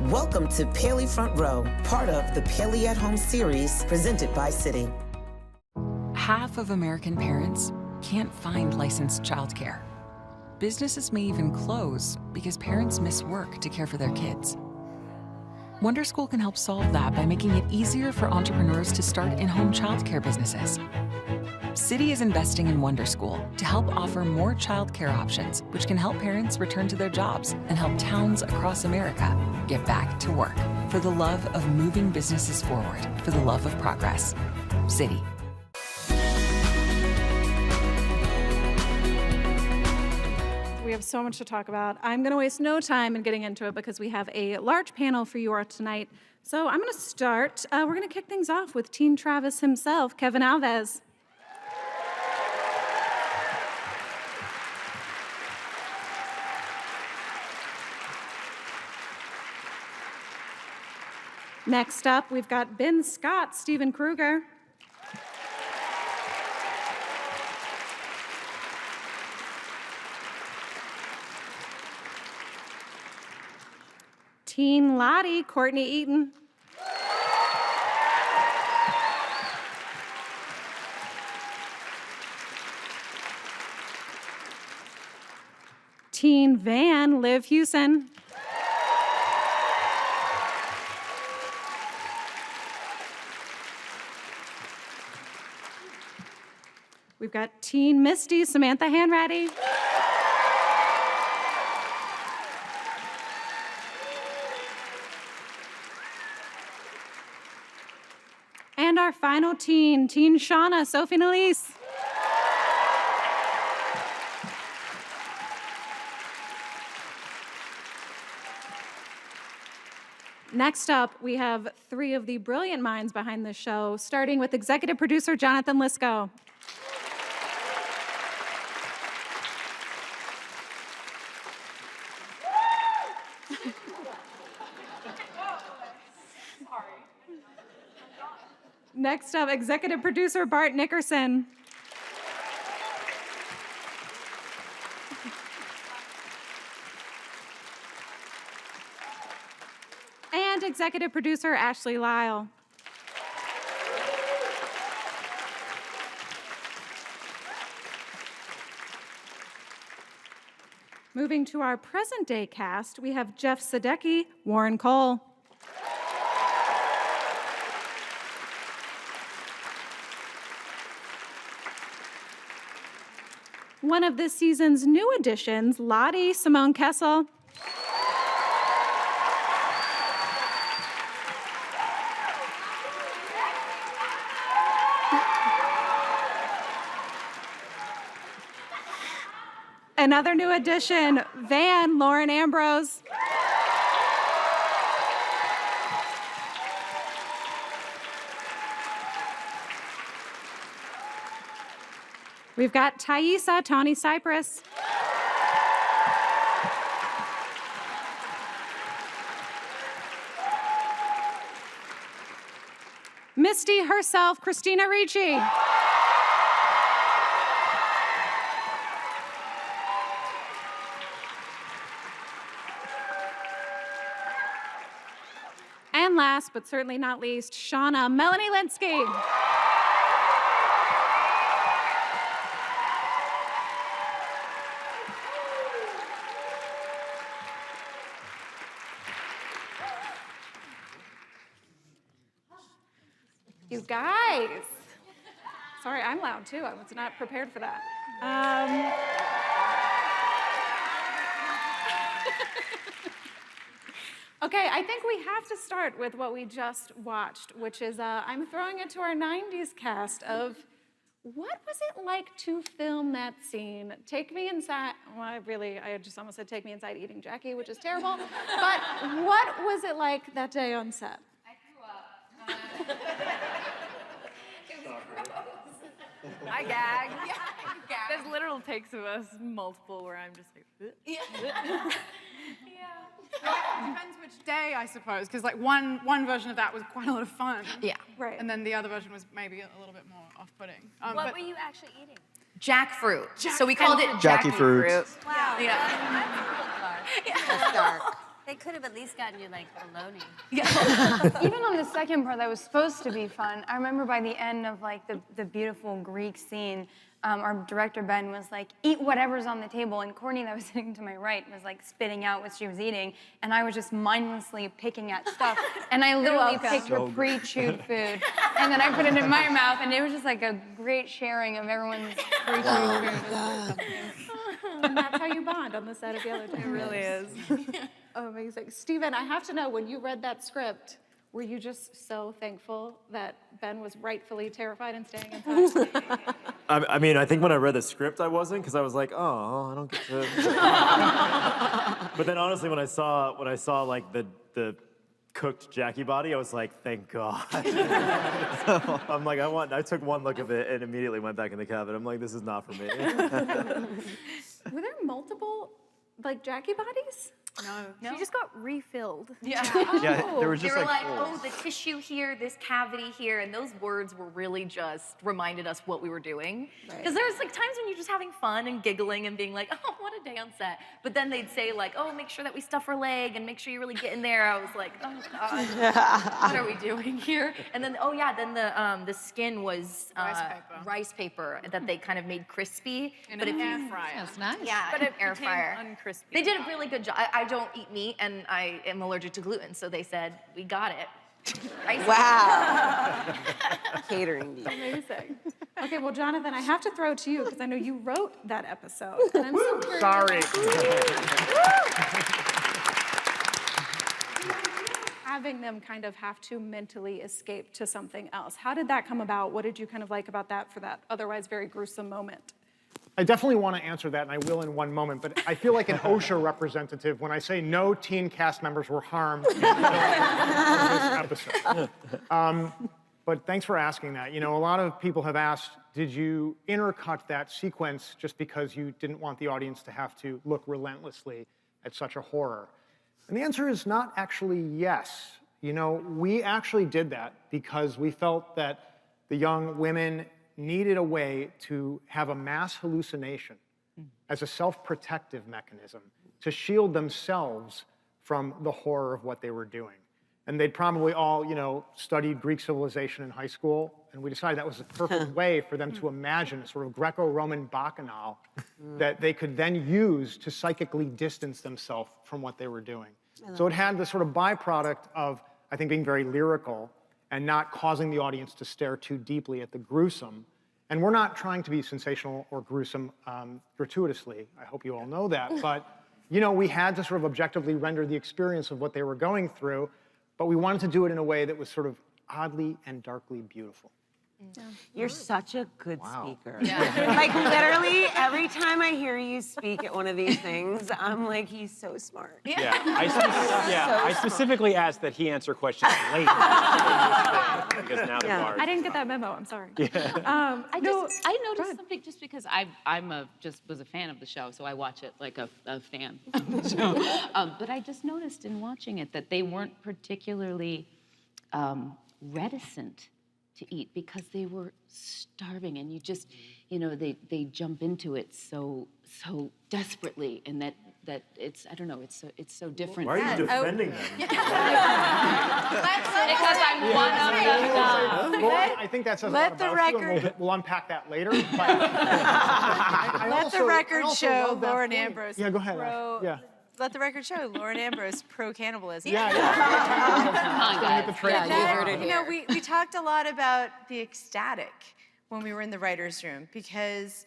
Welcome to Paley Front Row, part of the Paley at Home series presented by Citi. Half of American parents can't find licensed childcare. Businesses may even close because parents miss work to care for their kids. Wonder School can help solve that by making it easier for entrepreneurs to start in-home childcare businesses. Citi is investing in Wonder School to help offer more childcare options, which can help parents return to their jobs and help towns across America get back to work for the love of moving businesses forward, for the love of progress. Citi. We have so much to talk about. I'm going to waste no time in getting into it because we have a large panel for you all tonight. So I'm going to start. We're going to kick things off with Teen Travis himself, Kevin Alves. Next up, we've got Ben Scott, Stephen Krueger. Teen Lottie, Courtney Eaton. Teen Van, Liv Hewson. We've got Teen Misty, Samantha Hanratty. And our final teen, Teen Shauna, Sophie Nelisse. Next up, we have three of the brilliant minds behind the show, starting with executive producer Jonathan Lisco. Next up, executive producer Bart Nickerson. And executive producer Ashley Lyle. Moving to our present day cast, we have Jeff Sadecki, Warren Kole. One of this season's new additions, Lottie, Simone Kessell. Another new addition, Van, Lauren Ambrose. We've got Thaisa, Tawny Cypress. Misty herself, Christina Ricci. And last, but certainly not least, Shauna, Melanie Lynskey. You guys. Sorry, I'm loud too. I was not prepared for that. Okay, I think we have to start with what we just watched, which is I'm throwing it to our 90s cast of what was it like to film that scene? Take me inside. Well, I just almost said take me inside eating Jackie, which is terrible. But what was it like that day on set? I threw up. I gagged. Yeah, there's literal takes of us, multiple, where I'm just like, yeah. It depends which day, I suppose, because like one version of that was quite a lot of fun. Yeah. Right. And then the other version was maybe a little bit more off-putting. What were you actually eating? Jackfruit. So we called it Jackie fruit. Wow. Yeah. That's dark. They could have at least gotten you like bologna. Even on the second part that was supposed to be fun, I remember by the end of like the beautiful Greek scene, our director Ben was like, eat whatever's on the table, and Courtney that was sitting to my right was like spitting out what she was eating, and I was just mindlessly picking at stuff, and I literally picked her pre-chewed food, and then I put it in my mouth, and it was just like a great sharing of everyone's pre-chewed food. And that's how you bond on the set of Yellowjackets. It really is. Amazing. Stephen, I have to know, when you read that script, were you just so thankful that Ben was rightfully terrified and staying inside? I mean, I think when I read the script, I wasn't, because I was like, oh, I don't get to. But then honestly, when I saw like the cooked Jackie body, I was like, thank God. So I'm like, I took one look of it and immediately went back in the cabin. I'm like, this is not for me. Were there multiple, like, Jackie bodies? No. She just got refilled. Yeah, there was just They were like, like, oh, the tissue here, this cavity here, and those words were really just reminded us what we were doing. Because there's like times when you're just having fun and giggling and being like, oh, what a day on set. But then they'd say like, oh, make sure that we stuff her leg and make sure you really get in there. I was like, oh God, what are we doing here? And then, oh yeah, then the skin was rice paper that they kind of made crispy. In an air fryer. That's nice. Yeah, But it air became fryer. uncrispy. They did a really good job. I don't eat meat and I am allergic to gluten, so they said, we got it. Wow. Catering needs. Amazing. Okay, well, Jonathan, I have to throw to you because I know you wrote that episode. And I'm so curious. sorry. Having them kind of have to mentally escape to something else. How did that come about? What did you kind of like about that for that otherwise very gruesome moment? I definitely want to answer that, and I will in one moment, but I feel like an OSHA representative when I say no teen cast members were harmed in this episode. But thanks for asking that. You know, a lot of people have asked, did you intercut that sequence just because you didn't want the audience to have to look relentlessly at such a horror? And the answer is not actually yes. You know, we actually did that because we felt that the young women needed a way to have a mass hallucination as a self-protective mechanism to shield themselves from the horror of what they were doing. And they'd probably all, you know, studied Greek civilization in high school, and we decided that was the perfect way for them to imagine a sort of Greco-Roman bacchanal that they could then use to psychically distance themselves from what they were doing. So it had this sort of byproduct of, I think, being very lyrical and not causing the audience to stare too deeply at the gruesome. And we're not trying to be sensational or gruesome gratuitously. I hope you all know that. But, you know, we had to sort of objectively render the experience of what they were going through, but we wanted to do it in a way that was sort of oddly and darkly beautiful. Yeah. You're such a good speaker. Yeah. Like literally every time I hear you speak at one of these things, I'm like, he's so smart. Yeah, I specifically asked that he answer questions late. Because now the bar is I didn't get that memo, I'm sorry. I noticed something just because just was a fan of the show, so I watch it like a fan of the show. But I just noticed in watching it that they weren't particularly reticent to eat because they were starving, and you just, you know, they jump into it so desperately, and that it's, I don't know, it's so different. Why are you defending them? Because I'm one of them. Well, I think that says a lot about you, and we'll unpack that later. But Let the record show Lauren Ambrose. Yeah, go ahead. Let the record show Lauren Ambrose pro-cannibalism. Come on, guys. Yeah, you heard it here. You know, we talked a lot about the ecstatic when we were in the writer's room because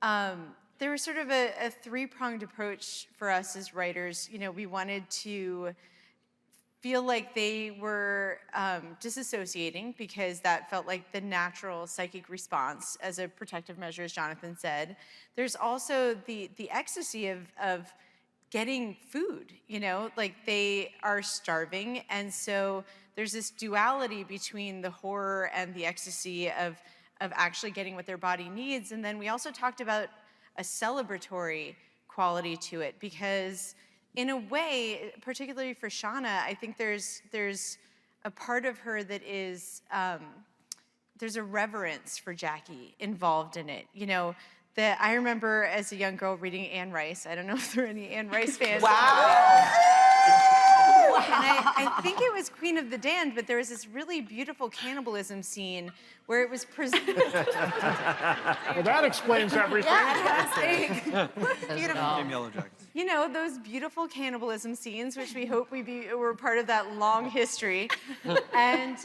there was sort of a three-pronged approach for us as writers. You know, we wanted to feel like they were disassociating because that felt like the natural psychic response as a protective measure, as Jonathan said. There's also the ecstasy of getting food, you know, like they are starving. And so there's this duality between the horror and the ecstasy of actually getting what their body needs. And then we also talked about a celebratory quality to it because in a way, particularly for Shauna, I think there's a part of her that is, there's a reverence for Jackie involved in it, you know. That I remember as a young girl reading Anne Rice. I don't know if there are any Anne Rice fans. Wow. I think it was Queen of the Damned, but there was this really beautiful cannibalism scene where it was presented. Well, that explains everything. Beautiful. You know, those beautiful cannibalism scenes, which we hope were part of that long history. And,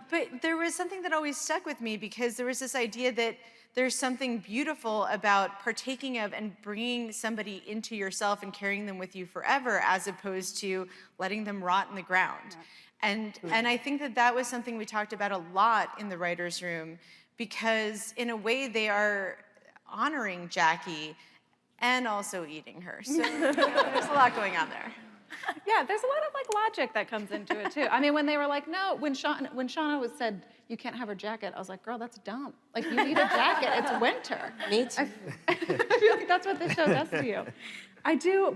but there was something that always stuck with me because there was this idea that there's something beautiful about partaking of and bringing somebody into yourself and carrying them with you forever, as opposed to letting them rot in the ground. And I think that was something we talked about a lot in the writer's room, because in a way they are honoring Jackie and also eating her. So there's a lot going on there. Yeah, there's a lot of like logic that comes into it too. I mean, when they were like, no, when Shauna was said you can't have her jacket, I was like, girl, that's dumb. Like, you need a jacket. It's winter. Me too. I feel like that's what this show does to you.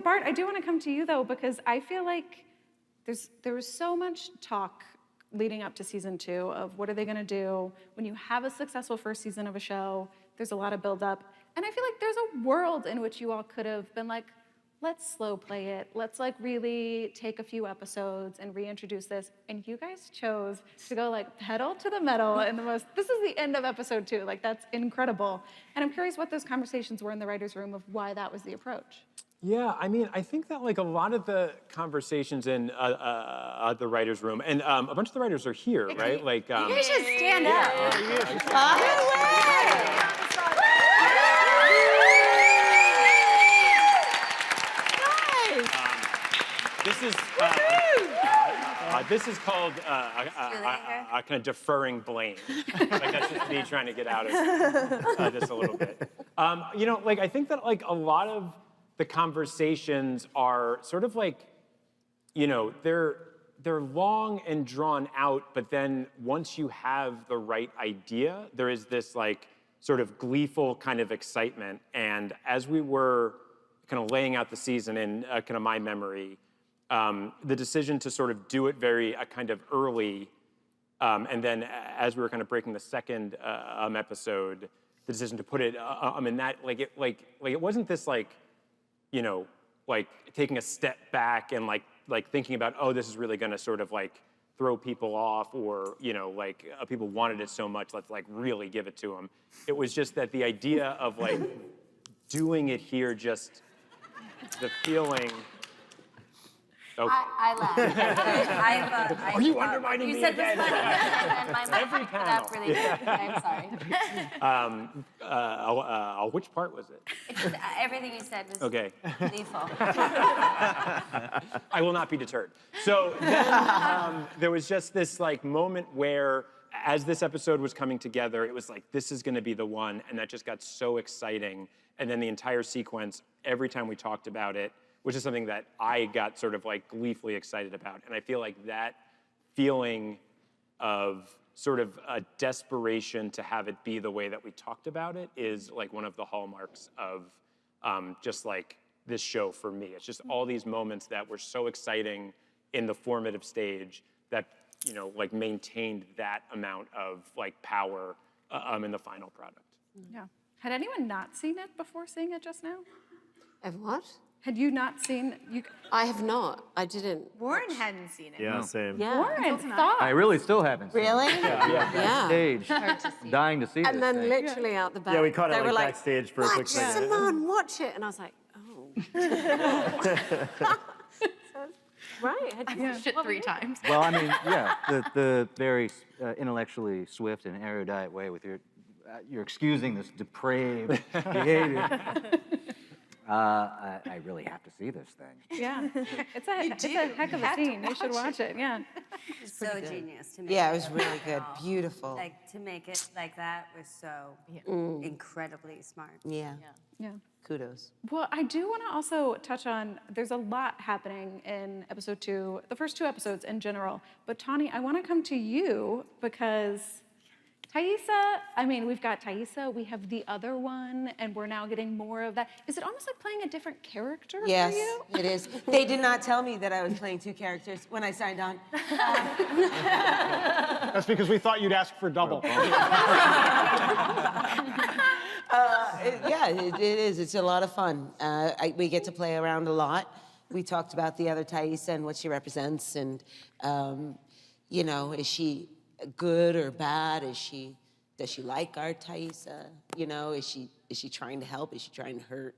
Bart, I do want to come to you though, because I feel like there was so much talk leading up to season 2 of what are they going to do when you have a successful first season of a show. There's a lot of buildup, and I feel like there's a world in which you all could have been like, let's slow play it. Let's like really take a few episodes and reintroduce this. And you guys chose to go like pedal to the metal this is the end of episode 2. Like, that's incredible. And I'm curious what those conversations were in the writer's room of why that was the approach. Yeah, I mean, I think that like a lot of the conversations in the writers' room, and a bunch of the writers are here, right? Like, you guys should stand up. This is called kind of deferring blame. Like, that's just me trying to get out of this a little bit. You know, like, I think that like a lot of the conversations are sort of like, you know, they're long and drawn out, but then once you have the right idea, there is this like sort of gleeful kind of excitement. And as we were kind of laying out the season in kind of my memory, the decision to sort of do it very kind of early, and then as we were kind of breaking the second episode, the decision to put it in that it wasn't this like, you know, like taking a step back and like thinking about, oh, this is really going to sort of like throw people off, or, you know, like people wanted it so much, let's like really give it to them. It was just that the idea of like doing it here, just the feeling. Okay. I laughed. Are you undermining me again? You said this funny, and my mic Every picked it panel. up really good. I'm sorry. Which part was it? It's just, everything you said was Okay. gleeful. I will not be deterred. So then there was just this like moment where, as this episode was coming together, it was like, this is going to be the one, and that just got so exciting. And then the entire sequence, every time we talked about it, which is something that I got sort of like gleefully excited about. And I feel like that feeling of sort of a desperation to have it be the way that we talked about it is like one of the hallmarks of just like this show for me. It's just all these moments that were so exciting in the formative stage that, you know, like maintained that amount of like power in the final product. Yeah. Had anyone not seen it before seeing it just now? Of what? Had you not seen you? I have not. I didn't. Warren hadn't seen it. Yeah, same. Yeah. Warren, thoughts? I really still haven't seen Really? it. Yeah. Stage. Dying to see And this then thing. literally out the back. Yeah, we caught it they like were like, backstage for a watch quick second. Simone, watch it. And I was like, oh. Right. I watched it 3 times. Well, I mean, yeah, the very intellectually swift and erudite way with you're excusing this depraved behavior. I really have to see this thing. Yeah, it's a heck of a scene. You should watch it. Yeah. It's so genius to make Yeah, it was really good. Beautiful. Like, to make it like that was so incredibly smart. Yeah. Yeah. Kudos. Well, I do want to also touch on, there's a lot happening in episode 2, the first 2 episodes in general. But Tawny, I want to come to you because we've got Thaisa, we have the other one, and we're now getting more of that. Is it almost like playing a different character Yes, for you? it is. They did not tell me that I was playing 2 characters when I signed on. That's because we thought you'd ask for double. Yeah, it is. It's a lot of fun. We get to play around a lot. We talked about the other Thaisa and what she represents, and you know, is she good or bad? Does she like our Thaisa? You know, is she trying to help? Is she trying to hurt?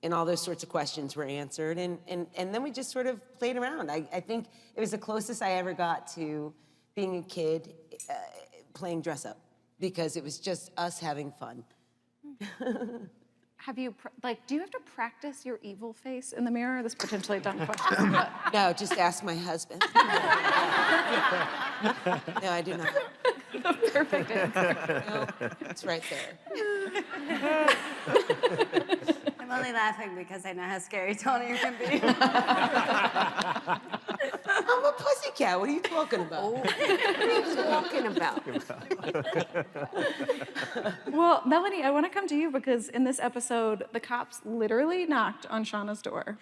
And all those sorts of questions were answered, and then we just sort of played around. I think it was the closest I ever got to being a kid playing dress up, because it was just us having fun. Have you, do you have to practice your evil face in the mirror? This is potentially a dumb question. But... No, just ask my husband. No, I do not. Perfect answer. No, it's right there. I'm only laughing because I know how scary Tawny can be. I'm a pussycat. What are you talking about? What are you talking about? Well, Melanie, I want to come to you because in this episode, the cops literally knocked on Shauna's door.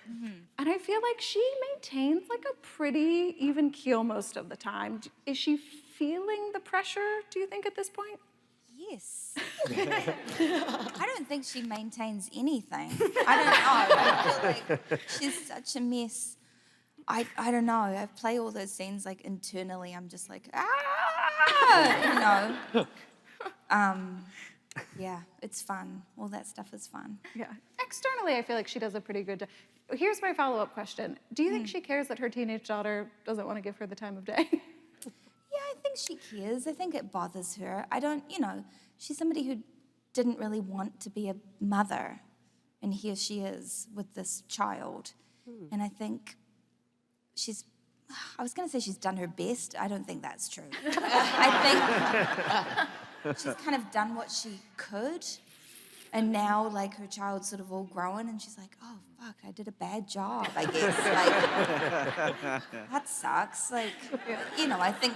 And I feel like she maintains like a pretty even keel most of the time. Is she feeling the pressure, do you think, at this point? Yes. I don't think she maintains anything. I don't know. I feel like she's such a mess. I don't know. I play all those scenes like internally. I'm just like, you know. Yeah, it's fun. All that stuff is fun. Yeah. Externally, I feel like she does a pretty good job. Here's my follow-up question. Do you think she cares that her teenage daughter doesn't want to give her the time of day? Yeah, I think she cares. I think it bothers her. I don't, you know, she's somebody who didn't really want to be a mother. And here she is with this child. And I think I was going to say she's done her best. I don't think that's true. I think she's kind of done what she could. And now, like, her child's sort of all grown, and she's like, oh, fuck, I did a bad job, I guess. Like, that sucks. Like, you know, I think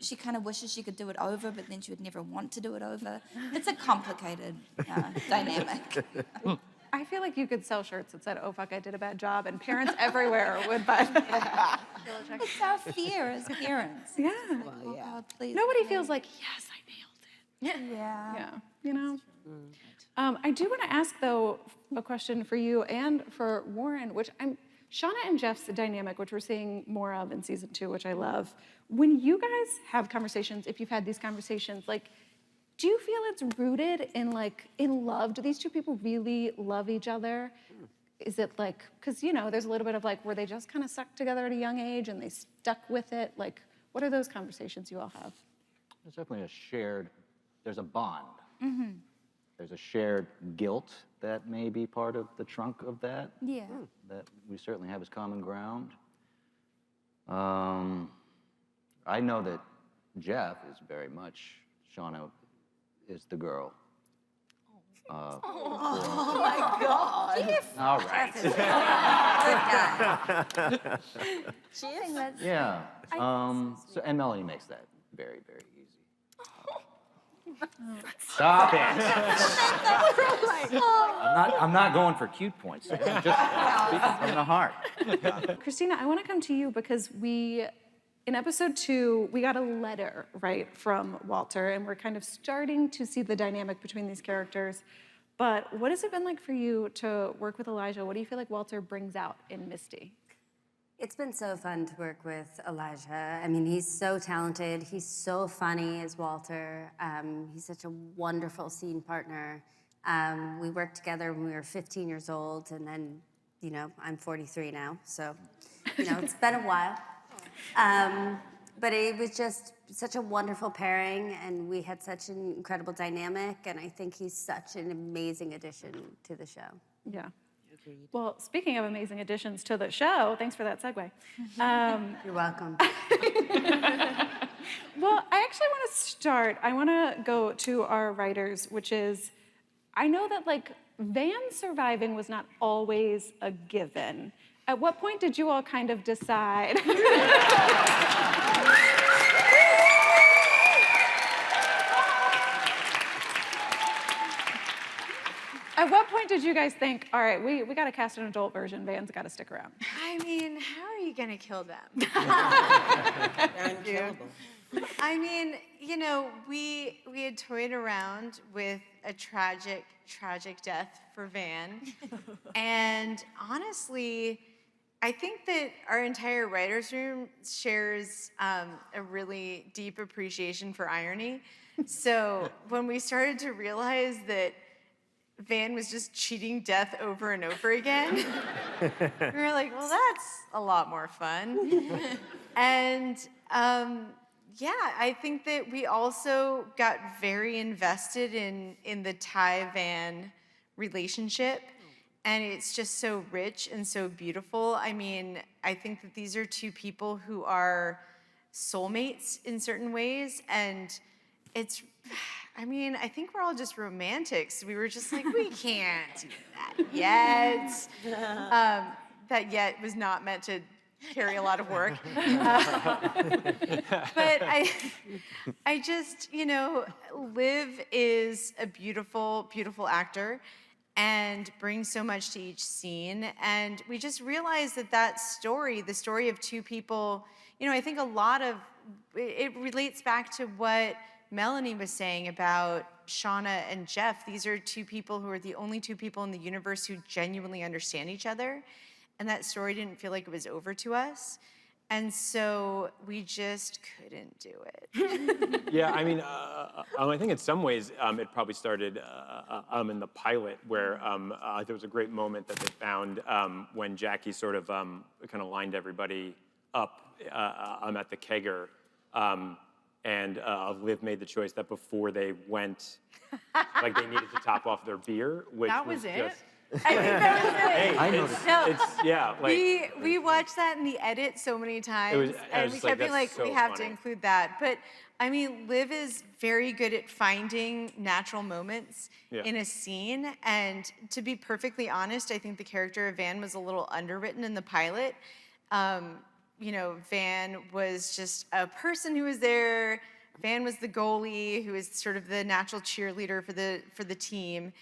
she kind of wishes she could do it over, but then she would never want to do it over. It's a complicated dynamic. I feel like you could sell shirts that said, oh, fuck, I did a bad job, and parents everywhere would buy them. It's our fear as parents. Yeah. Like, oh, God, please. Nobody feels like, yes, I nailed it. Yeah. Yeah, you know? I do want to ask, though, a question for you and for Warren, which Shauna and Jeff's dynamic, which we're seeing more of in season 2, which I love. When you guys have conversations, if you've had these conversations, like, do you feel it's rooted in love? Do these two people really love each other? Is it like, because, you know, there's a little bit of like, were they just kind of stuck together at a young age and they stuck with it? Like, what are those conversations you all have? There's definitely there's a bond. There's a shared guilt that may be part of the trunk of that. Yeah. That we certainly have as common ground. I know that Jeff is very much, Shauna is the girl. Oh my God. All right. She is. Yeah. And Melanie makes that very, very easy. Stop it. I'm not going for cute points. I'm just speaking from the heart. Christina, I want to come to you because in episode 2, we got a letter, right, from Walter, and we're kind of starting to see the dynamic between these characters. But what has it been like for you to work with Elijah? What do you feel like Walter brings out in Misty? It's been so fun to work with Elijah. I mean, he's so talented. He's so funny as Walter. He's such a wonderful scene partner. We worked together when we were 15 years old, and then, you know, I'm 43 now, so, you know, it's been a while. But it was just such a wonderful pairing, and we had such an incredible dynamic, and I think he's such an amazing addition to the show. Yeah. Well, speaking of amazing additions to the show, thanks for that segue. You're welcome. Well, I actually want to start. I want to go to our writers, which is, I know that like Van surviving was not always a given. At what point did you all kind of decide? At what point did you guys think, all right, we got to cast an adult version, Van's got to stick around? I mean, how are you going to kill them? Unkillable. I mean, you know, we had toyed around with a tragic, tragic death for Van. And honestly, I think that our entire writer's room shares a really deep appreciation for irony. So when we started to realize that Van was just cheating death over and over again, we were like, well, that's a lot more fun. And yeah, I think that we also got very invested in the Ty-Van relationship. And it's just so rich and so beautiful. I mean, I think that these are two people who are soulmates in certain ways. And it's, I mean, I think we're all just romantics. We were just like, we can't do that yet. That yet was not meant to carry a lot of work. But I just, you know, Liv is a beautiful, beautiful actor and brings so much to each scene. And we just realized that that story, the story of two people, you know, I think a lot of, it relates back to what Melanie was saying about Shauna and Jeff. These are two people who are the only two people in the universe who genuinely understand each other. And that story didn't feel like it was over to us. And so we just couldn't do it. Yeah, I mean, I think in some ways it probably started in the pilot where there was a great moment that they found when Jackie sort of kind of lined everybody up at the kegger. And Liv made the choice that before they went, like they needed to top off their beer, which That was it? just... I think that was it. Hey, I noticed. Yeah, like... We watched that in the edit so many times, and we kept being like, we have to include that. But I mean, Liv is very good at finding natural moments in a scene. And to be perfectly honest, I think the character of Van was a little underwritten in the pilot. You know, Van was just a person who was there. Van was the goalie, who was sort of the natural cheerleader for the team.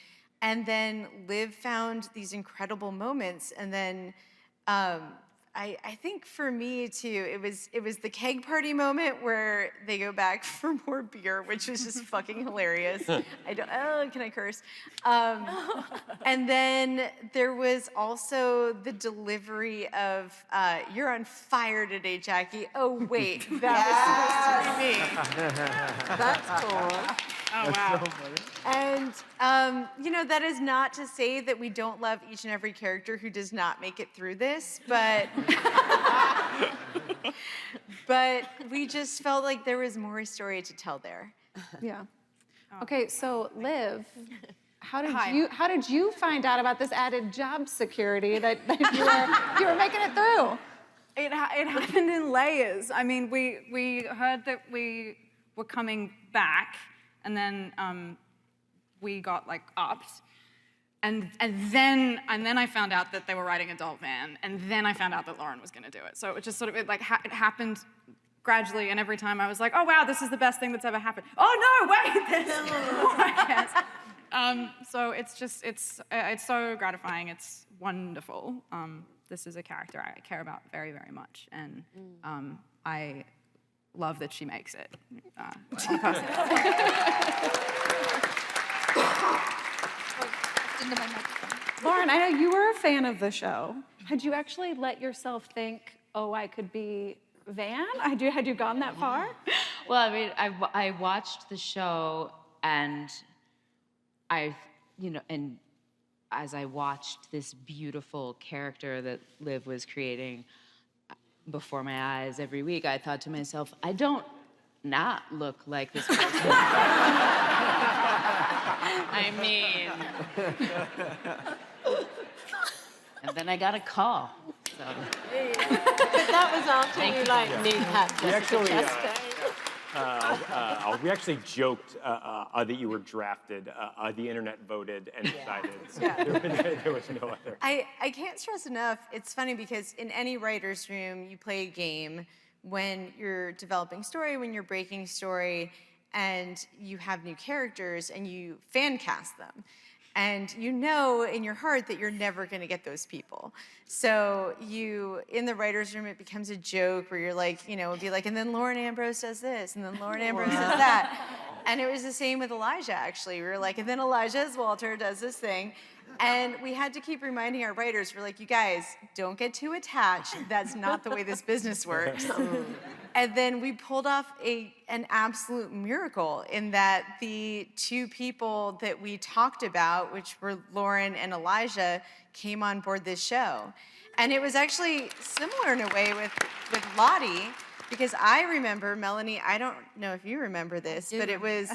And then Liv found these incredible moments. And then I think for me too, it was the keg party moment where they go back for more beer, which was just fucking hilarious. Can I curse? And then there was also the delivery of, you're on fire today, Jackie. Oh wait, that was supposed to be me. That's cool. Oh, wow. And, you know, that is not to say that we don't love each and every character who does not make it through this, but we just felt like there was more story to tell there. Yeah. Okay, so Liv, how did you find out about this added job security that you were making it through? It happened in layers. I mean, we heard that we were coming back, and then we got like upped, and then I found out that they were writing a doll van, and then I found out that Lauren was going to do it. So it just sort of it happened gradually, and every time I was like, oh wow, this is the best thing that's ever happened. Oh no, wait, there's more, I guess. So it's so gratifying. It's wonderful. This is a character I care about very, very much, and I love that she makes it. Lauren, I know you were a fan of the show. Had you actually let yourself think, oh, I could be Van? Had you gone that far? Well, I mean, I watched the show, and and as I watched this beautiful character that Liv was creating before my eyes every week, I thought to myself, I don't not look like this person. I mean, and then I got a call. So. But that was after you We actually joked that you were drafted. The internet voted and decided. So there was no other. I can't stress enough, it's funny because in any writer's room, you play a game when you're developing story, when you're breaking story, and you have new characters and you fan cast them. And you know in your heart that you're never going to get those people. So in the writer's room, it becomes a joke where you're like, you know, it'd be like, and then Lauren Ambrose does this, and then Lauren Ambrose does that. And it was the same with Elijah, actually. We were like, and then Elijah as Walter does this thing. And we had to keep reminding our writers, we're like, you guys, don't get too attached. That's not the way this business works. And then we pulled off an absolute miracle in that the two people that we talked about, which were Lauren and Elijah, came on board this show. And it was actually similar in a way with Lottie, because I remember, Melanie, I don't know if you remember this, but it was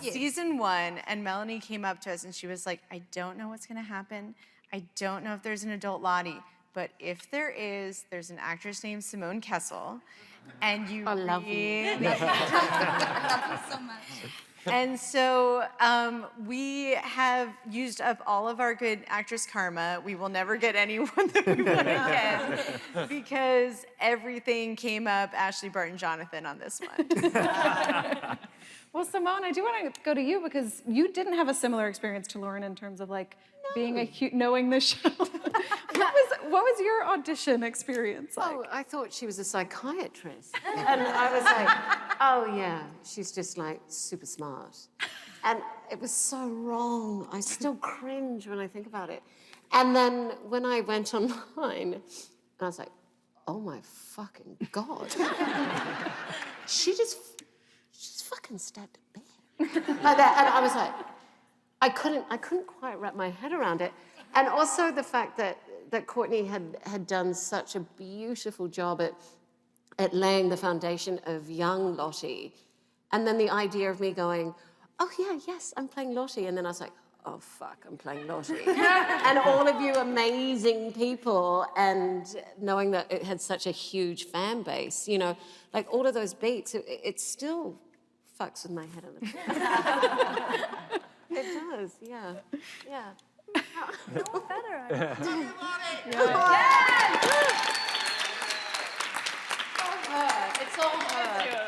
season 1, and Melanie came up to us and she was like, I don't know what's gonna happen. I don't know if there's an adult Lottie, but if there is, there's an actress named Simone Kessell, and you love really... you. I love you so much. And so we have used up all of our good actress karma. We will never get anyone that we want to get because everything came up Ashley, Bart, and Jonathan on this one. Well, Simone, I do want to go to you because you didn't have a similar experience to Lauren in terms of like being knowing the show. What was your audition experience like? Oh, I thought she was a psychiatrist. And I was like, oh yeah, she's just like super smart. And it was so wrong. I still cringe when I think about it. And then when I went online, I was like, oh my fucking God. She just fucking stabbed a bear. Like that. And I was like, I couldn't quite wrap my head around it. And also the fact that Courtney had done such a beautiful job at laying the foundation of young Lottie. And then the idea of me going, oh yeah, yes, I'm playing Lottie. And then I was like, oh fuck, I'm playing Lottie. And all of you amazing people, and knowing that it had such a huge fan base, you know, like all of those beats, it still fucks with my head a little bit. It does, yeah, yeah. No better. It's all her.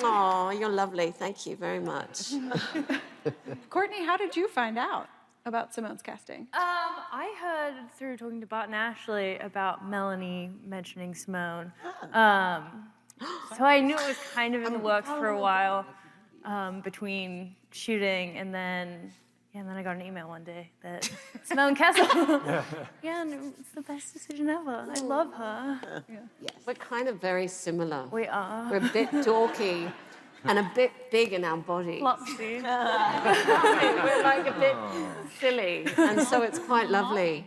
Oh, you're lovely. Thank you very much. Courtney, how did you find out about Simone's casting? I heard through talking to Bart and Ashley about Melanie mentioning Simone. So I knew it was kind of in the works for a while between shooting and then I got an email one day that Simone Kessell. Yeah, and it's the best decision ever. I love her. Yes. We're kind of very similar. We are. We're a bit dorky and a bit big in our body. Flopsy. We're like a bit silly, and so it's quite lovely.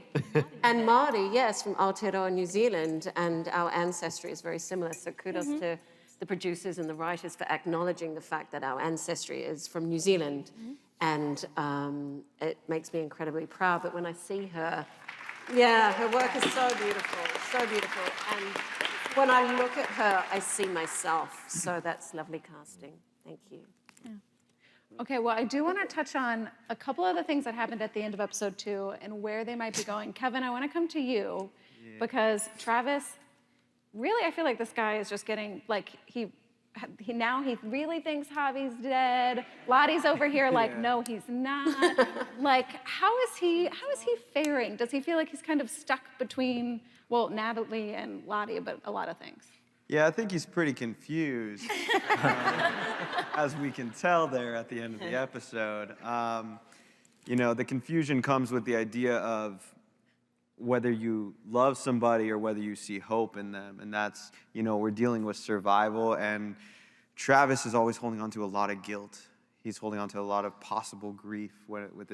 And Marty, yes, from Aotearoa, New Zealand, and our ancestry is very similar, so kudos to the producers and the writers for acknowledging the fact that our ancestry is from New Zealand. And it makes me incredibly proud. But when I see her, yeah, her work is so beautiful, so beautiful. And when I look at her, I see myself. So that's lovely casting. Thank you. Yeah. Okay, well, I do want to touch on a couple of the things that happened at the end of episode 2 and where they might be going. Kevin, I want to come to you because Travis, really, I feel like this guy is just getting, like, he really thinks Javi's dead. Lottie's over here like, no, he's not. Like, how is he faring? Does he feel like he's kind of stuck between, well, Natalie and Lottie, but a lot of things? Yeah, I think he's pretty confused, as we can tell there at the end of the episode. You know, the confusion comes with the idea of whether you love somebody or whether you see hope in them. And that's, you know, we're dealing with survival, and Travis is always holding on to a lot of guilt. He's holding on to a lot of possible grief with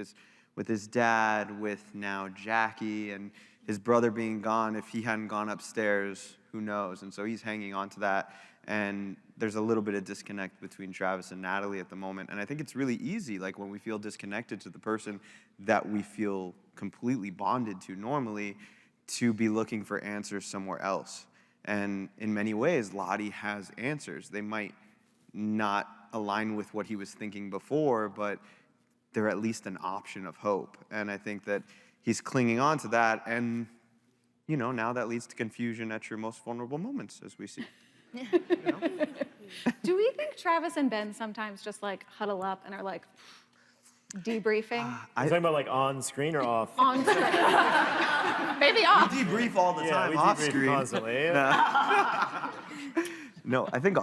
his dad, with now Jackie, and his brother being gone. If he hadn't gone upstairs, who knows? And so he's hanging on to that. And there's a little bit of disconnect between Travis and Natalie at the moment. And I think it's really easy, like when we feel disconnected to the person that we feel completely bonded to normally, to be looking for answers somewhere else. And in many ways, Lottie has answers. They might not align with what he was thinking before, but they're at least an option of hope. And I think that he's clinging on to that. And, you know, now that leads to confusion at your most vulnerable moments, as we see. Do we think Travis and Ben sometimes just like huddle up and are like, debriefing? Are you talking about like on screen or off? On screen. Maybe off. We debrief all the time we off debrief screen. constantly. No, I think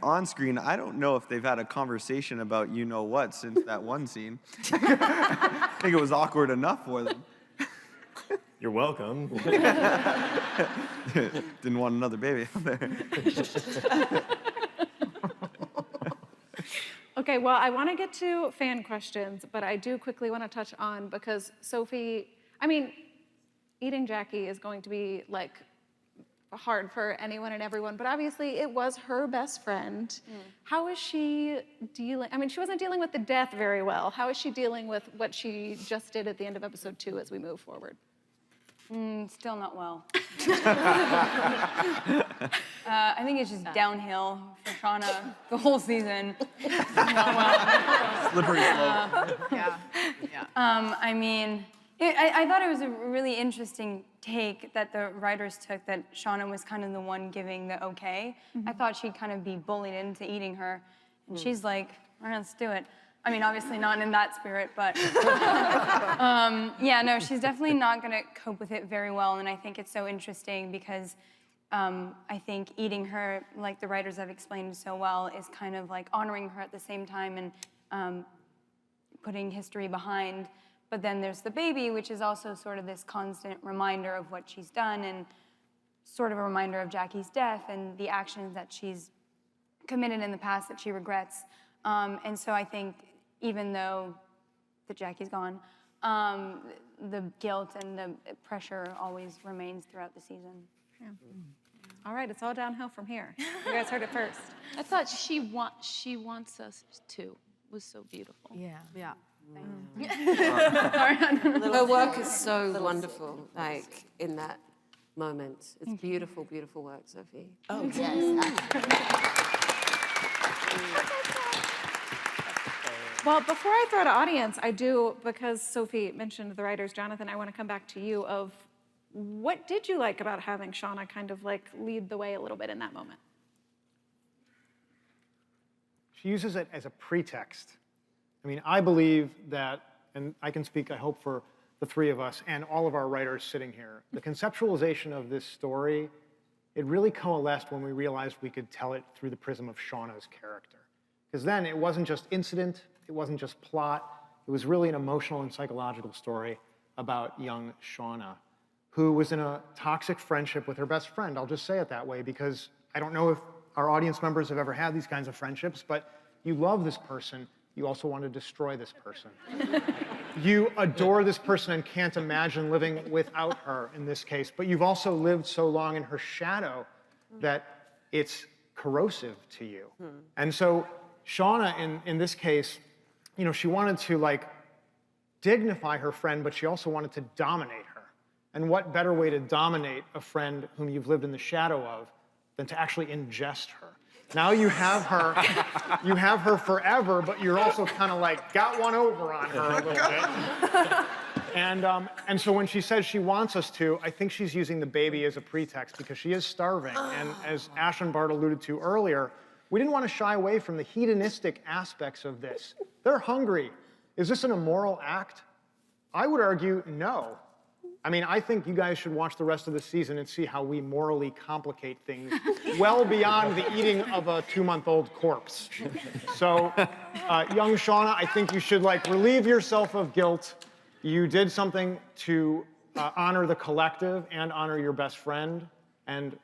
on screen, I don't know if they've had a conversation about you know what since that one scene. I think it was awkward enough for them. You're welcome. Didn't want another baby out there. Okay, well, I want to get to fan questions, but I do quickly want to touch on, because Sophie, I mean, eating Jackie is going to be like hard for anyone and everyone, but obviously it was her best friend. How is she dealing? I mean, she wasn't dealing with the death very well. How is she dealing with what she just did at the end of episode 2 as we move forward? Still not well. I think it's just downhill for Shauna the whole season. Not well. Slippery slope. Yeah. I mean, I thought it was a really interesting take that the writers took, that Shauna was kind of the one giving the okay. I thought she'd kind of be bullied into eating her. And she's like, all right, let's do it. I mean, obviously not in that spirit, but yeah, no, she's definitely not gonna cope with it very well. And I think it's so interesting because I think eating her, like the writers have explained so well, is kind of like honoring her at the same time and putting history behind. But then there's the baby, which is also sort of this constant reminder of what she's done and sort of a reminder of Jackie's death and the actions that she's committed in the past that she regrets. And so I think even though that Jackie's gone, the guilt and the pressure always remains throughout the season. Yeah. All right, it's all downhill from here. You guys heard it first. I thought she wants us to was so beautiful. Yeah. Her Her work is so wonderful, like in that moment. It's beautiful, beautiful work, Sophie. Oh, yes. Well, before I throw to audience, I do, because Sophie mentioned the writers, Jonathan, I want to come back to you of what did you like about having Shauna kind of like lead the way a little bit in that moment? She uses it as a pretext. I mean, I believe that, and I can speak, I hope, for the three of us and all of our writers sitting here, the conceptualization of this story, it really coalesced when we realized we could tell it through the prism of Shauna's character. Because then it wasn't just incident, it wasn't just plot, it was really an emotional and psychological story about young Shauna, who was in a toxic friendship with her best friend. I'll just say it that way because I don't know if our audience members have ever had these kinds of friendships, but you love this person, you also want to destroy this person. You adore this person and can't imagine living without her in this case, but you've also lived so long in her shadow that it's corrosive to you. And so Shauna, in this case, you know, she wanted to like dignify her friend, but she also wanted to dominate her. And what better way to dominate a friend whom you've lived in the shadow of than to actually ingest her? Now you have her forever, but you're also kind of like got one over on her a little bit. And so when she says she wants us to, I think she's using the baby as a pretext because she is starving. And as Ash and Bart alluded to earlier, we didn't want to shy away from the hedonistic aspects of this. They're hungry. Is this an immoral act? I would argue no. I mean, I think you guys should watch the rest of the season and see how we morally complicate things well beyond the eating of a 2-month-old corpse. So, young Shauna, I think you should like relieve yourself of guilt. You did something to honor the collective and honor your best friend and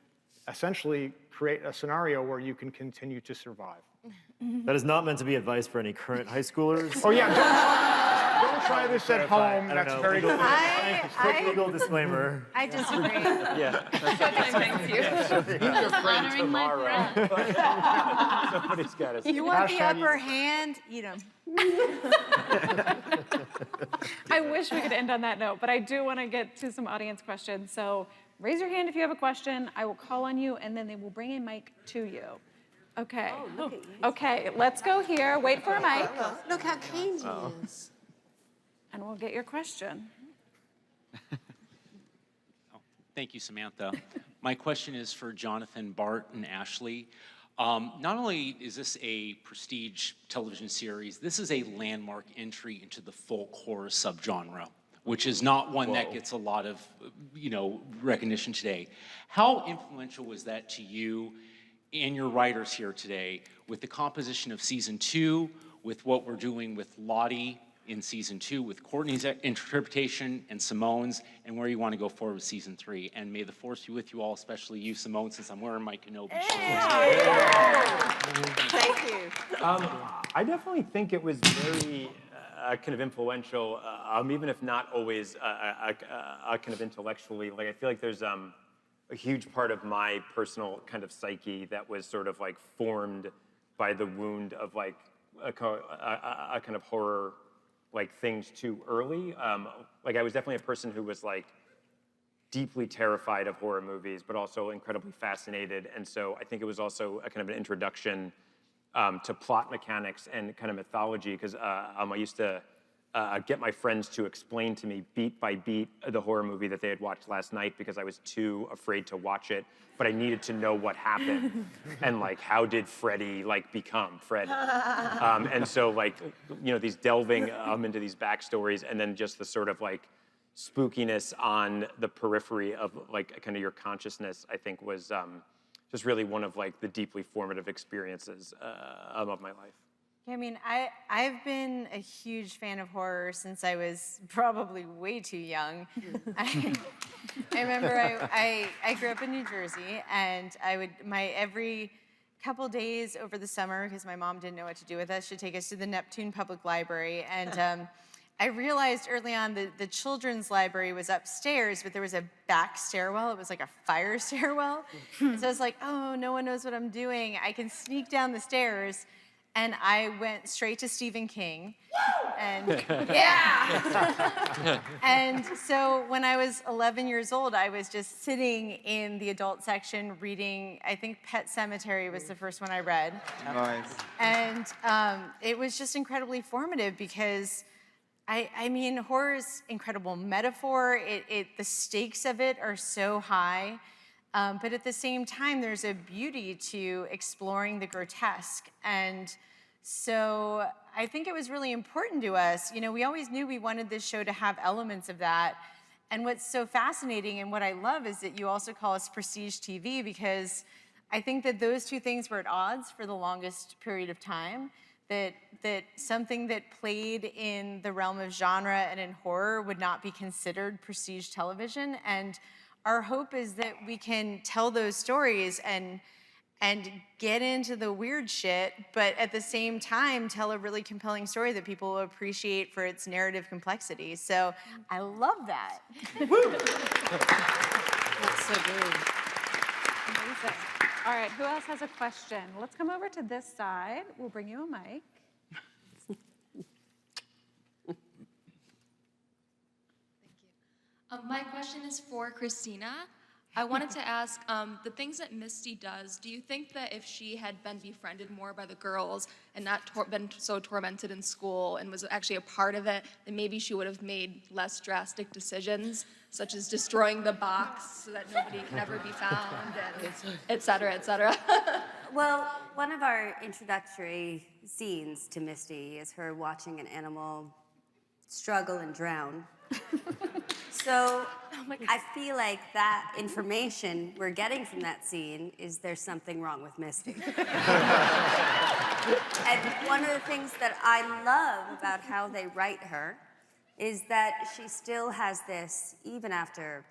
essentially create a scenario where you can continue to survive. That is not meant to be advice for any current high schoolers. Oh yeah, don't try this at home. That's very good. Quick legal disclaimer. I disagree. Yeah. Thank you. Honoring my friend. Somebody's got to. You want the upper hand? Eat them. I wish we could end on that note, but I do want to get to some audience questions. So raise your hand if you have a question. I will call on you, and then they will bring a mic to you. Okay. Oh, look at you. Okay, let's go here. Wait for a mic. Look how kind he is. And we'll get your question. Thank you, Samantha. My question is for Jonathan, Bart, and Ashley. Not only is this a prestige television series, this is a landmark entry into the folk horror subgenre, which is not one that gets a lot of, recognition today. How influential was that to you and your writers here today with the composition of season 2, with what we're doing with Lottie in season 2, with Courtney's interpretation and Simone's, and where you want to go forward with season 3? And may the force be with you all, especially you, Simone, since I'm wearing my Kenobi shirt. Thank you. I definitely think it was very kind of influential, even if not always kind of intellectually. Like, I feel like there's a huge part of my personal kind of psyche that was sort of like formed by the wound of like a kind of horror like things too early. Like, I was definitely a person who was like deeply terrified of horror movies, but also incredibly fascinated. And so I think it was also a kind of an introduction to plot mechanics and kind of mythology, because I used to get my friends to explain to me beat by beat the horror movie that they had watched last night, because I was too afraid to watch it, but I needed to know what happened and like how did Freddy like become Freddy. And so like, these delving into these backstories, and then just the sort of like spookiness on the periphery of like kind of your consciousness, I think was just really one of like the deeply formative experiences of my life. I mean, I've been a huge fan of horror since I was probably way too young. I remember I grew up in New Jersey, and every couple days over the summer, because my mom didn't know what to do with us, she'd take us to the Neptune Public Library. And I realized early on that the children's library was upstairs, but there was a back stairwell. It was like a fire stairwell. So I was like, oh, no one knows what I'm doing. I can sneak down the stairs. And I went straight to Stephen King. And yeah! And so when I was 11 years old, I was just sitting in the adult section reading, I think Pet Sematary was the first one I read. Nice. And it was just incredibly formative, because I mean, horror is incredible metaphor. The stakes of it are so high. But at the same time, there's a beauty to exploring the grotesque. And so I think it was really important to us. We always knew we wanted this show to have elements of that. And what's so fascinating and what I love is that you also call us prestige TV, because I think that those two things were at odds for the longest period of time. That something that played in the realm of genre and in horror would not be considered prestige television. And our hope is that we can tell those stories and get into the weird shit, but at the same time tell a really compelling story that people will appreciate for its narrative complexity. So I love that. Woo! That's so good. Amazing. All right, who else has a question? Let's come over to this side. We'll bring you a mic. My question is for Christina. I wanted to ask, the things that Misty does, do you think that if she had been befriended more by the girls and not been so tormented in school and was actually a part of it, then maybe she would have made less drastic decisions, such as destroying the box so that nobody can ever be found, and et cetera, et cetera? Well, one of our introductory scenes to Misty is her watching an animal struggle and drown. So I feel like that information we're getting from that scene is there's something wrong with Misty. And one of the things that I love about how they write her is that she still has this, even after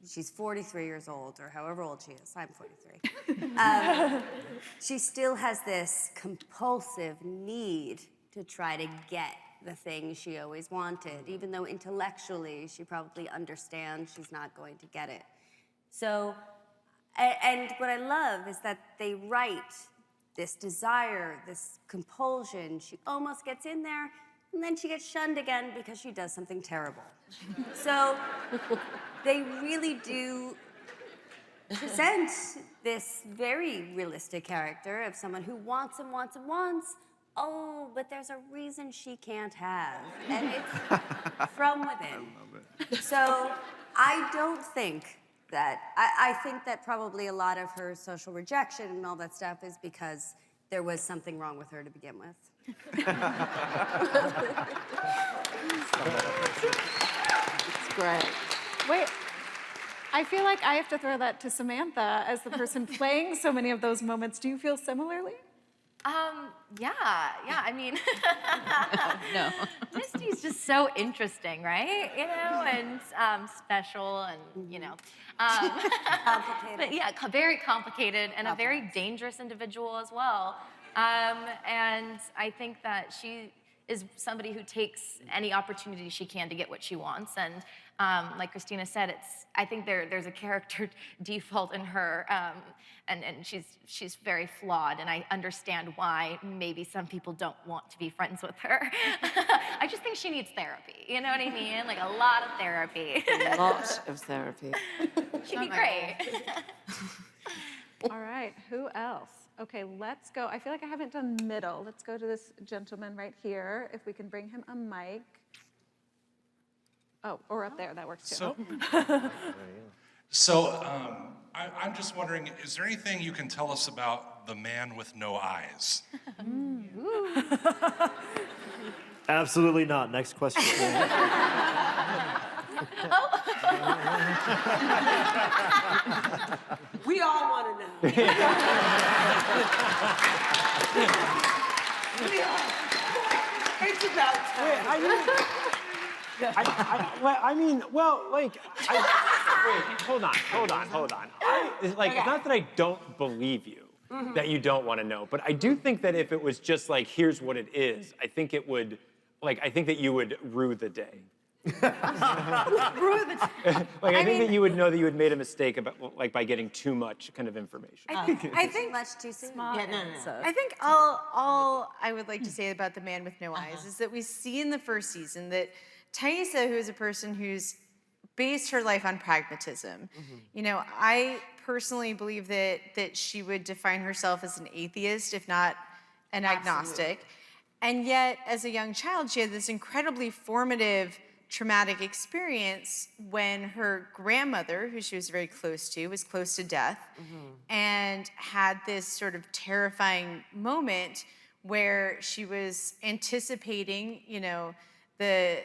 she's 43 years old, or however old she is, I'm 43. She still has this compulsive need to try to get the thing she always wanted, even though intellectually she probably understands she's not going to get it. So, and what I love is that they write this desire, this compulsion. She almost gets in there, and then she gets shunned again because she does something terrible. So they really do present this very realistic character of someone who wants and wants and wants. Oh, but there's a reason she can't have, and it's from within. So I don't think that I think that probably a lot of her social rejection and all that stuff is because there was something wrong with her to begin with. It's great. Wait, I feel like I have to throw that to Samantha as the person playing so many of those moments. Do you feel similarly? Yeah, I mean, No. Misty's just so interesting, right? You know, and special, and you know, Complicated. but yeah, very complicated and a very dangerous individual as well. And I think that she is somebody who takes any opportunity she can to get what she wants. And like Christina said, I think there's a character default in her, and she's very flawed, and I understand why maybe some people don't want to be friends with her. I just think she needs therapy, you know what I mean? Like a lot of therapy. A lot of therapy. She'd be great. All right, who else? Okay, let's go. I feel like I haven't done middle. Let's go to this gentleman right here. If we can bring him a mic. Oh, or up there, that works too. I'm just wondering, is there anything you can tell us about the man with no eyes? Absolutely not. Next question. We all want to know. We all. It's about time. Hold on. It's not that I don't believe you, that you don't want to know, but I do think that if it was just like, here's what it is, I think that you would rue the day. I think that you would know that you had made a mistake by getting too much kind of information. I think much too soon. I think all I would like to say about the man with no eyes is that we see in the first season that Thaisa, who is a person who's based her life on pragmatism, you know, I personally believe that she would define herself as an atheist, if not an agnostic. And yet, as a young child, she had this incredibly formative traumatic experience when her grandmother, who she was very close to, was close to death, and had this sort of terrifying moment where she was anticipating, you know, the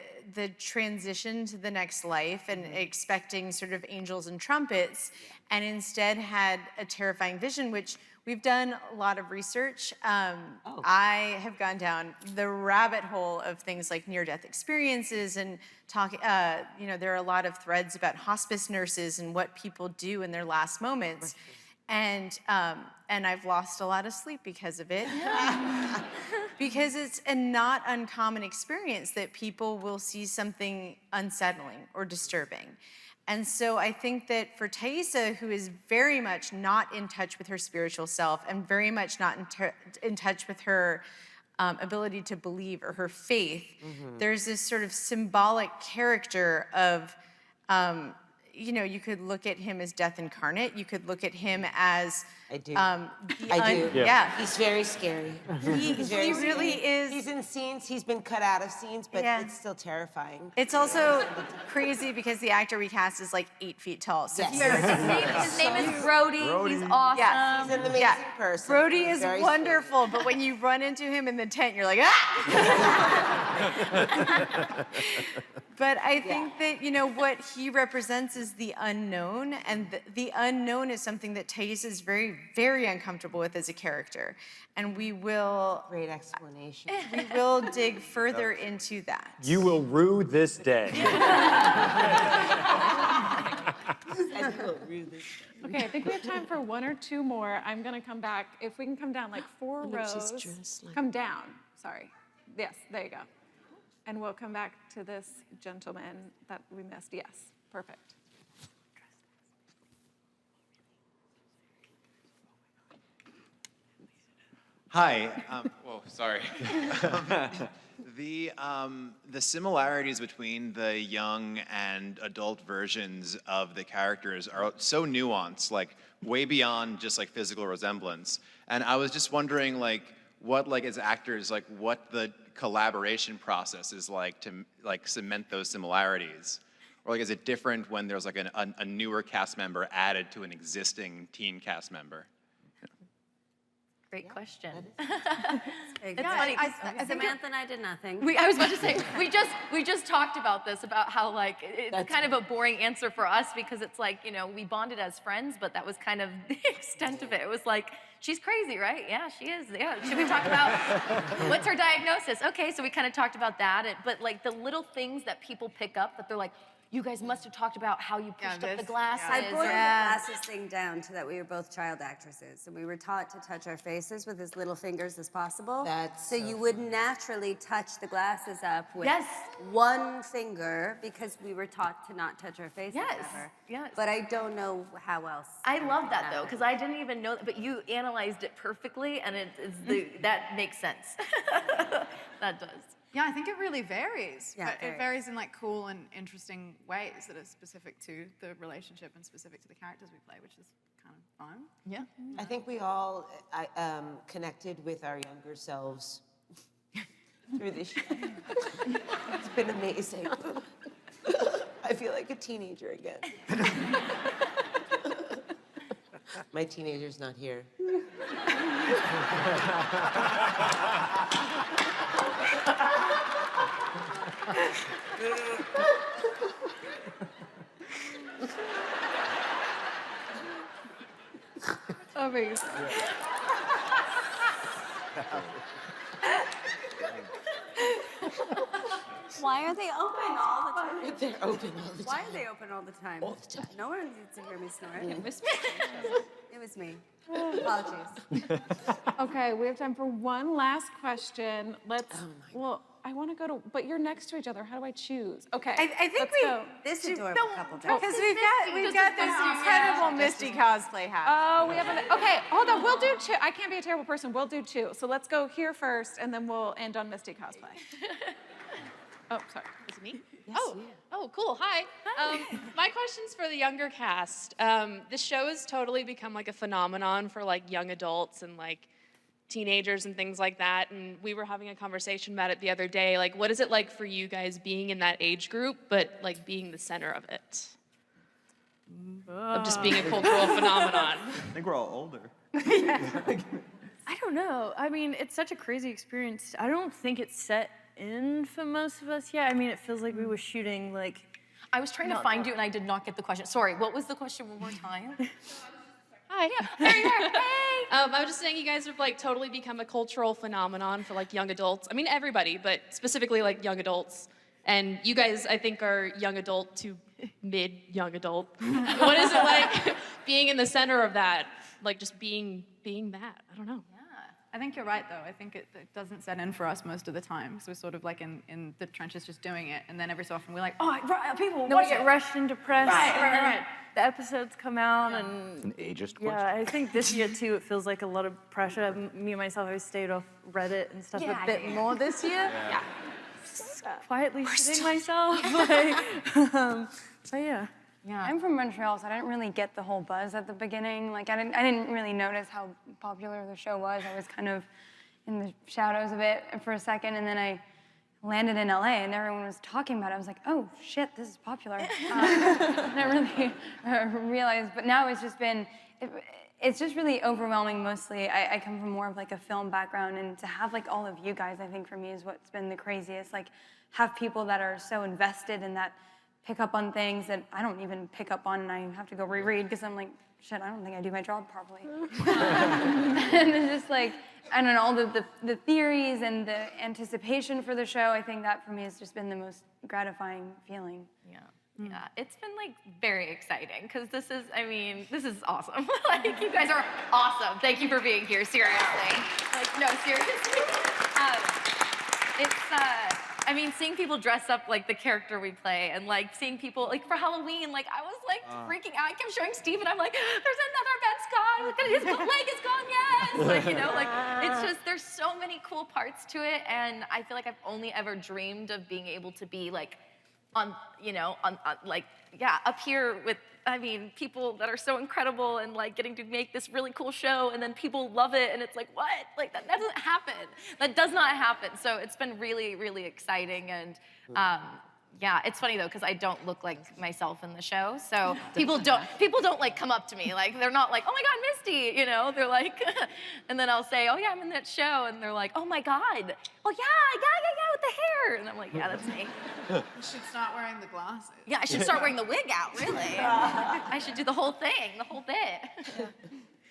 transition to the next life and expecting sort of angels and trumpets, and instead had a terrifying vision, which we've done a lot of research. I have gone down the rabbit hole of things like near-death experiences and talking, you know, there are a lot of threads about hospice nurses and what people do in their last moments. And I've lost a lot of sleep because of it. Because it's a not uncommon experience that people will see something unsettling or disturbing. And so I think that for Thaisa, who is very much not in touch with her spiritual self and very much not in touch with her ability to believe or her faith, there's this sort of symbolic character of, you know, you could look at him as death incarnate. You could look at him as I do. I do. Yeah. He's very scary. He really is. He's in scenes. He's been cut out of scenes, but it's still terrifying. It's also crazy because the actor we cast is like 8 feet tall. So Yes. His name is Brody. He's awesome. Yeah. He's an amazing person. Brody He's is very wonderful, but when you run into him in the tent, you're like, ah! But I think that, you know, what he represents is the unknown, and the unknown is something that Thaisa is very, very uncomfortable with as a character. And we will... Great explanation. We will dig further into that. You will rue this day. Okay, I think we have time for 1 or 2 more. I'm gonna come back. If we can come down like 4 rows. Come down, sorry. Yes, there you go. And we'll come back to this gentleman that we missed. Yes, perfect. Hi. Whoa, sorry. The similarities between the young and adult versions of the characters are so nuanced, like way beyond just like physical resemblance. And I was just wondering, like, what, like, as actors, like, what the collaboration process is like to like cement those similarities, Or like, is it different when there's like a newer cast member added to an existing teen cast member? Great question. It's funny. Samantha and I did nothing. I was about to say, we just talked about this, about how like it's kind of a boring answer for us because it's like, you know, we bonded as friends, but that was kind of the extent of it. It was like, she's crazy, right? Yeah, she is. Yeah. Should we talk about what's her diagnosis? Okay, so we kind of talked about that. But like the little things that people pick up that they're like, you guys must have talked about how you pushed up the glasses. I boiled the glasses thing down to that we were both child actresses, and we were taught to touch our faces with as little fingers as possible. So you would naturally touch the glasses up with one finger because we were taught to not touch our faces ever. Yes. But I don't know how else. I love that though, because I didn't even know that, but you analyzed it perfectly, and that makes sense. That does. Yeah, I think it really varies. Yeah, but it varies in like cool and interesting ways that are specific to the relationship and specific to the characters we play, which is kind of fun. Yeah. I think we all connected with our younger selves through this show. It's been amazing. I feel like a teenager again. My teenager's not here. Amazing. Why are they open all the time? They're open all the time. Why are they open all the time? All the time. No one needs to hear me snore. It was It was me. Apologies. Okay, we have time for one last question. Well, I want to go to, but you're next to each other. How do I choose? Okay. I think let's we go. This adorable couple. Because we've got this incredible Misty cosplay hat. Oh, we have okay, hold on. We'll do two. I can't be a terrible person. We'll do two. So let's go here first, and then we'll end on Misty cosplay. Oh, sorry. Is it me? Yes, oh, cool. Hi. My question's for the younger cast. The show has totally become like a phenomenon for like young adults and like teenagers and things like that. And we were having a conversation about it the other day. Like, what is it like for you guys being in that age group, but like being the center of it? Of just being a cultural phenomenon. I think we're all older. I don't know. I mean, it's such a crazy experience. I don't think it's set in for most of us yet. I mean, it feels like we were shooting like. I was trying to find you and I did not get the question. Sorry, what was the question one more time? Hi. Yeah. There you are. Hey. I was just saying you guys have like totally become a cultural phenomenon for like young adults. I mean, everybody, but specifically like young adults. And you guys, I think, are young adult to mid-young adult. What is it like being in the center of that? Like just being that? I don't know. I think you're right, though. I think it doesn't set in for us most of the time. So we're sort of like in the trenches just doing it. And then every so often we're like, oh, right, people No, watch we get it. rushed into press. Right. The episodes come out and... An ageist question. Yeah, I think this year, too, it feels like a lot of pressure. Me and myself, I stayed off Reddit and stuff a bit more this year. Yeah. Quietly shitting myself. But yeah. I'm from Montreal, so I didn't really get the whole buzz at the beginning. Like, I didn't really notice how popular the show was. I was kind of in the shadows of it for a second, and then I landed in LA, and everyone was talking about it. I was like, oh, shit, this is popular. And I really realized, but now it's just been, it's just really overwhelming mostly. I come from more of like a film background, and to have like all of you guys, I think for me is what's been the craziest. Like, have people that are so invested in that, pick up on things that I don't even pick up on, and I have to go reread because I'm like, shit, I don't think I do my job properly. And it's just like, I don't know, all the theories and the anticipation for the show, I think that for me has just been the most gratifying feeling. Yeah, it's been like very exciting because this is awesome. Like you guys are awesome. Thank you for being here, seriously. Like, no, seriously. I mean, seeing people dress up like the character we play and like seeing people, like for Halloween, like I was like freaking out. I kept showing Steve and I'm like, there's another Ben Scott. Look at his leg is gone, yes. Like, you know, like it's just, there's so many cool parts to it. And I feel like I've only ever dreamed of being able to be like on up here with, I mean, people that are so incredible and like getting to make this really cool show and then people love it and it's like, what? Like that doesn't happen. That does not happen. So it's been really, really exciting and Yeah, it's funny though, because I don't look like myself in the show. So people don't like come up to me. Like, they're not like, oh my God, Misty, you know? They're like, and then I'll say, oh yeah, I'm in that show. And they're like, oh my God. Oh yeah, with the hair. And I'm like, yeah, that's me. You should start wearing the glasses. Yeah, I should start wearing the wig out, really. I should do the whole thing, the whole bit.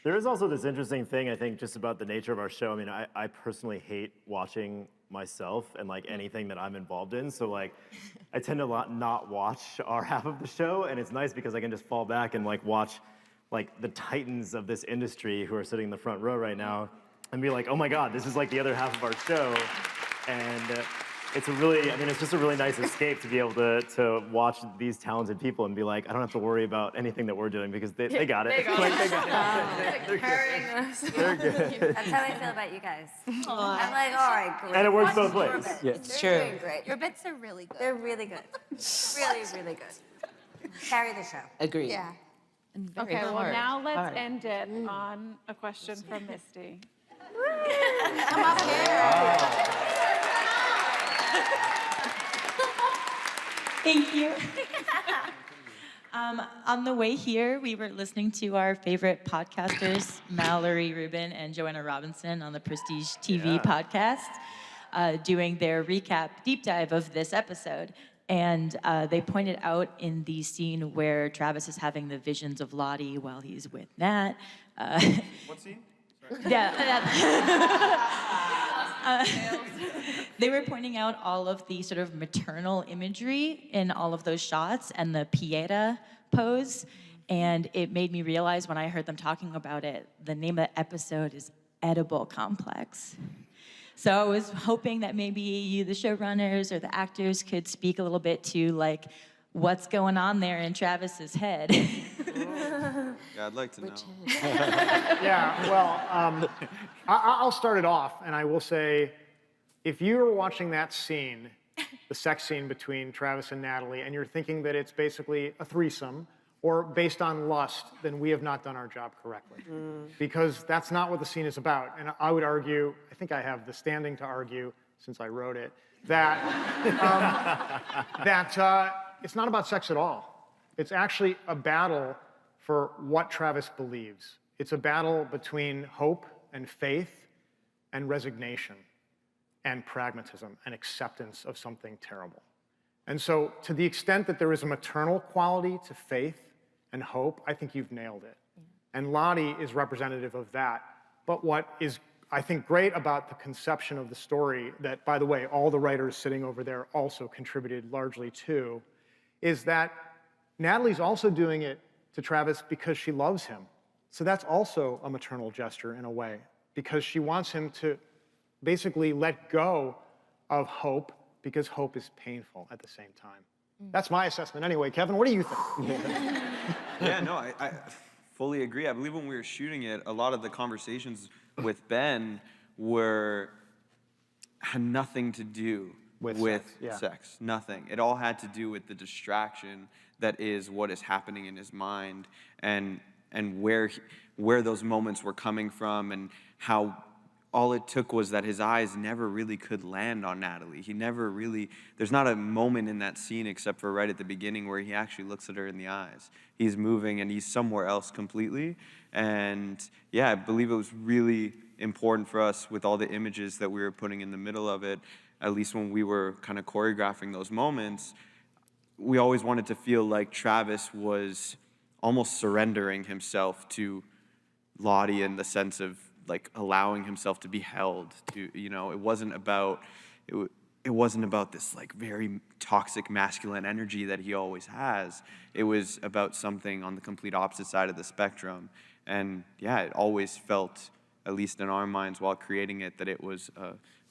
There is also this interesting thing, I think, just about the nature of our show. I mean, I personally hate watching myself and like anything that I'm involved in. So like, I tend to not watch our half of the show, and it's nice because I can just fall back and like watch like the titans of this industry who are sitting in the front row right now and be like, oh my God, this is like the other half of our show. And it's just a really nice escape to be able to watch these talented people and be like, I don't have to worry about anything that we're doing because they got it. They got Like, it. they got it. Carrying us. They're good. That's how I feel about you guys. I'm like, all right, great. And it works both Watch your ways. bits. Yeah. They're True. doing great. Your bits are really good. They're really good. Really good. Carry the show. Agreed. Yeah. Okay, well now let's end it on a question from Misty. Come up here. Thank you. On the way here, we were listening to our favorite podcasters, Mallory Rubin and Joanna Robinson on the Prestige TV podcast, doing their recap deep dive of this episode. And they pointed out in the scene where Travis is having the visions of Lottie while he's with Nat. What scene? They were pointing out all of the sort of maternal imagery in all of those shots and the Pieta pose. And it made me realize when I heard them talking about it, the name of the episode is Edible Complex. So I was hoping that maybe you, the showrunners or the actors, could speak a little bit to like what's going on there in Travis's head. Yeah, I'd like to know. Yeah, well, I'll start it off, and I will say, if you're watching that scene, the sex scene between Travis and Natalie, and you're thinking that it's basically a threesome or based on lust, then we have not done our job correctly. Because that's not what the scene is about. And I would argue, I think I have the standing to argue, since I wrote it, that, it's not about sex at all. It's actually a battle for what Travis believes. It's a battle between hope and faith and resignation and pragmatism and acceptance of something terrible. And so to the extent that there is a maternal quality to faith and hope, I think you've nailed it. And Lottie is representative of that. But what is, I think, great about the conception of the story that, by the way, all the writers sitting over there also contributed largely to, is that Natalie's also doing it to Travis because she loves him. So that's also a maternal gesture in a way, because she wants him to basically let go of hope because hope is painful at the same time. That's my assessment anyway. Kevin, what do you think? Yeah, no, I fully agree. I believe when we were shooting it, a lot of the conversations with Ben had nothing to do with sex. Nothing. It all had to do with the distraction that is what is happening in his mind, and where those moments were coming from, and how all it took was that his eyes never really could land on Natalie. He never really, there's not a moment in that scene except for right at the beginning where he actually looks at her in the eyes. He's moving and he's somewhere else completely. And yeah, I believe it was really important for us with all the images that we were putting in the middle of it, at least when we were kind of choreographing those moments. We always wanted to feel like Travis was almost surrendering himself to Lottie in the sense of like allowing himself to be held. To, you know, it wasn't about this like very toxic masculine energy that he always has. It was about something on the complete opposite side of the spectrum. And yeah, it always felt, at least in our minds while creating it, that it was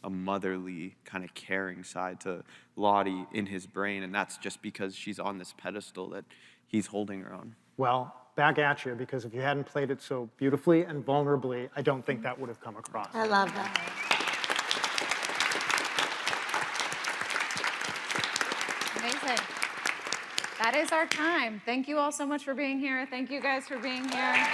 a motherly kind of caring side to Lottie in his brain, and that's just because she's on this pedestal that he's holding her on. Well, back at you, because if you hadn't played it so beautifully and vulnerably, I don't think that would have come across. I love that. Amazing. That is our time. Thank you all so much for being here. Thank you guys for being here.